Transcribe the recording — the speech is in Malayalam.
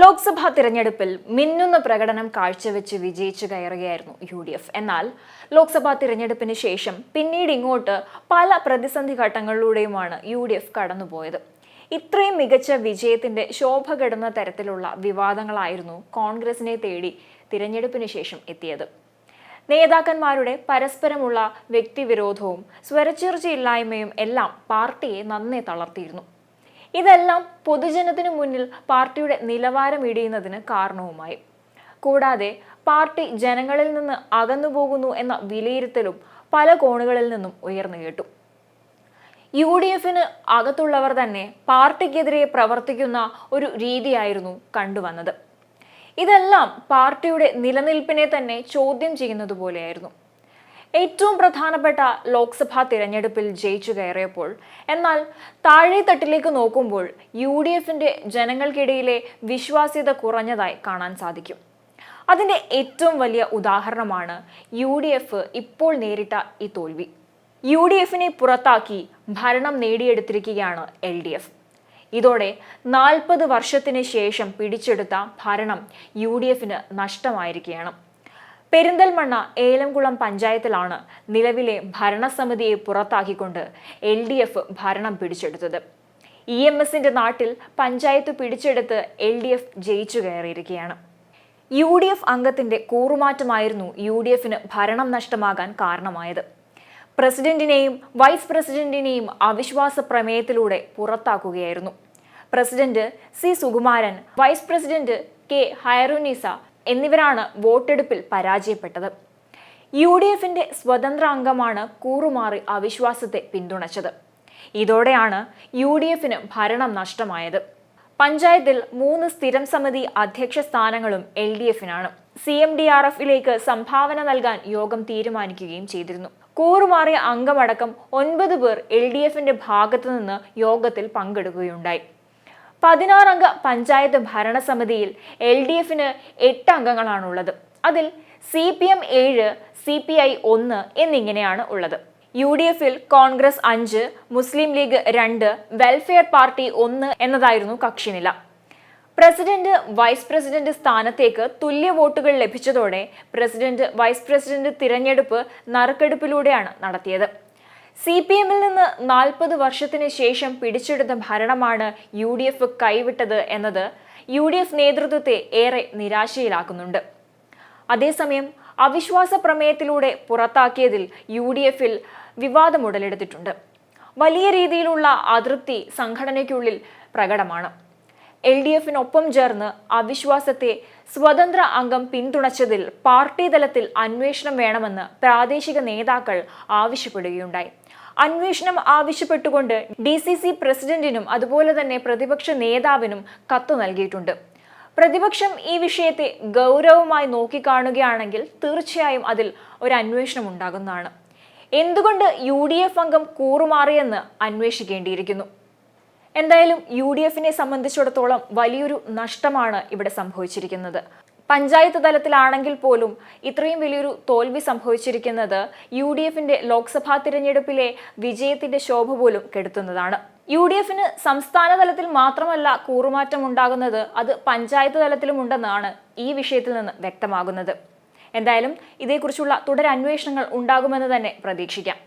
ലോക്സഭാ തിരഞ്ഞെടുപ്പിൽ മിന്നുന്ന പ്രകടനം കാഴ്ചവെച്ച് വിജയിച്ചു കയറുകയായിരുന്നു UDF. എന്നാൽ ലോക്സഭാ തിരഞ്ഞെടുപ്പിന് ശേഷം പിന്നീട് ഇങ്ങോട്ട് പല പ്രതിസന്ധി ഘട്ടങ്ങളിലൂടെയുമാണ് UDF കടന്നുപോയത്. ഇത്രയും മികച്ച വിജയത്തിന്റെ ശോഭ കെടുന്ന തരത്തിലുള്ള വിവാദങ്ങളായിരുന്നു കോൺഗ്രസിനെ തേടി തിരഞ്ഞെടുപ്പിന് ശേഷം എത്തിയത്. നേതാക്കന്മാരുടെ പരസ്പരമുള്ള വ്യക്തിവിരോധവും സ്വരച്ചേർച്ചയില്ലായ്മയും എല്ലാം പാർട്ടിയെ നന്നേ തളർത്തിയിരുന്നു. ഇതെല്ലാം പൊതുജനത്തിനു മുന്നിൽ പാർട്ടിയുടെ നിലവാരം ഇടിയുന്നതിന് കാരണവുമായി. കൂടാതെ പാർട്ടി ജനങ്ങളിൽ നിന്ന് അകന്നുപോകുന്നു എന്ന വിലയിരുത്തലും പല കോണുകളിൽ നിന്നും ഉയർന്നു കേട്ടു. UDFന് അകത്തുള്ളവർ തന്നെ പാർട്ടിക്കെതിരെ പ്രവർത്തിക്കുന്ന ഒരു രീതിയായിരുന്നു കണ്ടുവന്നത്. ഇതെല്ലാം പാർട്ടിയുടെ നിലനിൽപ്പിനെ തന്നെ ചോദ്യം ചെയ്യുന്നത് പോലെയായിരുന്നു. ഏറ്റവും പ്രധാനപ്പെട്ട ലോക്സഭാ തിരഞ്ഞെടുപ്പിൽ ജയിച്ചു കയറിയപ്പോൾ എന്നാൽ താഴെത്തട്ടിലേക്ക് നോക്കുമ്പോൾ UDFന്റെ ജനങ്ങൾക്കിടയിലെ വിശ്വാസ്യത കുറഞ്ഞതായി കാണാൻ സാധിക്കും. അതിൻ്റെ ഏറ്റവും വലിയ ഉദാഹരണമാണ് UDF ഇപ്പോൾ നേരിട്ട ഈ തോൽവി. UDFനെ പുറത്താക്കി ഭരണം നേടിയെടുത്തിരിക്കുകയാണ് LDF. ഇതോടെ 40 വർഷത്തിന് ശേഷം പിടിച്ചെടുത്ത ഭരണം UDFന് നഷ്ടമായിരിക്കുകയാണ്. പെരിന്തൽമണ്ണ ഏലംകുളം പഞ്ചായത്തിലാണ് നിലവിലെ ഭരണസമിതിയെ പുറത്താക്കിക്കൊണ്ട് LDF ഭരണം പിടിച്ചെടുത്തത്. EMSന്റെ നാട്ടിൽ പഞ്ചായത്ത് പിടിച്ചെടുത്ത് LDF ജയിച്ചു കയറിയിരിക്കുകയാണ്. UDF അംഗത്തിന്റെ കൂറുമാറ്റമായിരുന്നു UDFന് ഭരണം നഷ്ടമാകാൻ കാരണമായത്. പ്രസിഡന്റിനെയും വൈസ് പ്രസിഡന്റിനെയും അവിശ്വാസ പ്രമേയത്തിലൂടെ പുറത്താക്കുകയായിരുന്നു. President C. Sukumaran, vice president K. Hairunisa എന്നിവരാണ് വോട്ടെടുപ്പിൽ പരാജയപ്പെട്ടത്. UDFന്റെ സ്വതന്ത്ര അംഗമാണ് കൂറുമാറി അവിശ്വാസത്തെ പിന്തുണച്ചത്. ഇതോടെയാണ് UDFന് ഭരണം നഷ്ടമായത്. പഞ്ചായത്തിൽ 3 സ്ഥിരം സമിതി അധ്യക്ഷ സ്ഥാനങ്ങളും LDFനാണ്. CMDRFിലേക്ക് സംഭാവന നൽകാൻ യോഗം തീരുമാനിക്കുകയും ചെയ്തിരുന്നു. കൂറുമാറിയ അംഗമടക്കം 9 പേർ LDFന്റെ ഭാഗത്തു നിന്ന് യോഗത്തിൽ പങ്കെടുക്കുകയുണ്ടായി. 16 അംഗ പഞ്ചായത്ത് ഭരണസമിതിയിൽ LDFന് 8 അംഗങ്ങളാണുള്ളത്. അതിൽ CPM 7, CPI 1 എന്നിങ്ങനെയാണ് ഉള്ളത്. UDFിൽ കോൺഗ്രസ് 5, മുസ്ലിം ലീഗ് 2, വെൽഫെയർ പാർട്ടി 1 എന്നതായിരുന്നു കക്ഷിനില. പ്രസിഡന്റ് വൈസ് പ്രസിഡന്റ് സ്ഥാനത്തേക്ക് തുല്യ വോട്ടുകൾ ലഭിച്ചതോടെ പ്രസിഡന്റ് വൈസ് പ്രസിഡന്റ് തിരഞ്ഞെടുപ്പ് നറുക്കെടുപ്പിലൂടെയാണ് നടത്തിയത്. CPMൽ നിന്ന് 40 വർഷത്തിന് ശേഷം പിടിച്ചെടുത്ത ഭരണമാണ് UDF കൈവിട്ടത് എന്നത് UDF നേതൃത്വത്തെ ഏറെ നിരാശയിലാക്കുന്നുണ്ട്. അതേസമയം അവിശ്വാസ പ്രമേയത്തിലൂടെ പുറത്താക്കിയതിൽ UDFൽ വിവാദം ഉടലെടുത്തിട്ടുണ്ട്. വലിയ രീതിയിലുള്ള അതൃപ്തി സംഘടനയ്ക്കുള്ളിൽ പ്രകടമാണ്. LDFനൊപ്പം ചേർന്ന് അവിശ്വാസത്തെ സ്വതന്ത്ര അംഗം പിന്തുണച്ചതിൽ പാർട്ടി തലത്തിൽ അന്വേഷണം വേണമെന്ന് പ്രാദേശിക നേതാക്കൾ ആവശ്യപ്പെടുകയുണ്ടായി. അന്വേഷണം ആവശ്യപ്പെട്ടുകൊണ്ട് DCC പ്രസിഡന്റിനും അതുപോലെ തന്നെ പ്രതിപക്ഷ നേതാവിനും കത്ത് നൽകിയിട്ടുണ്ട്. പ്രതിപക്ഷം ഈ വിഷയത്തെ ഗൗരവമായി നോക്കിക്കാണുകയാണെങ്കിൽ തീർച്ചയായും അതിൽ ഒരു അന്വേഷണം ഉണ്ടാകുന്നതാണ്. എന്തുകൊണ്ട് UDF അംഗം കൂറുമാറിയെന്ന് അന്വേഷിക്കേണ്ടിയിരിക്കുന്നു. എന്തായാലും UDFനെ സംബന്ധിച്ചിടത്തോളം വലിയൊരു നഷ്ടമാണ് ഇവിടെ സംഭവിച്ചിരിക്കുന്നത്. പഞ്ചായത്ത് തലത്തിലാണെങ്കിൽ പോലും ഇത്രയും വലിയൊരു തോൽവി സംഭവിച്ചിരിക്കുന്നത് UDFന്റെ ലോക്സഭാ തിരഞ്ഞെടുപ്പിലെ വിജയത്തിന്റെ ശോഭ പോലും കെടുത്തുന്നതാണ്. UDFന് സംസ്ഥാന തലത്തിൽ മാത്രമല്ല കൂറുമാറ്റം ഉണ്ടാകുന്നത്, അത് പഞ്ചായത്ത് തലത്തിലും ഉണ്ടെന്നാണ് ഈ വിഷയത്തിൽ നിന്ന് വ്യക്തമാകുന്നത്. എന്തായാലും ഇതേക്കുറിച്ചുള്ള തുടരന്വേഷണങ്ങൾ ഉണ്ടാകുമെന്ന് തന്നെ പ്രതീക്ഷിക്കാം.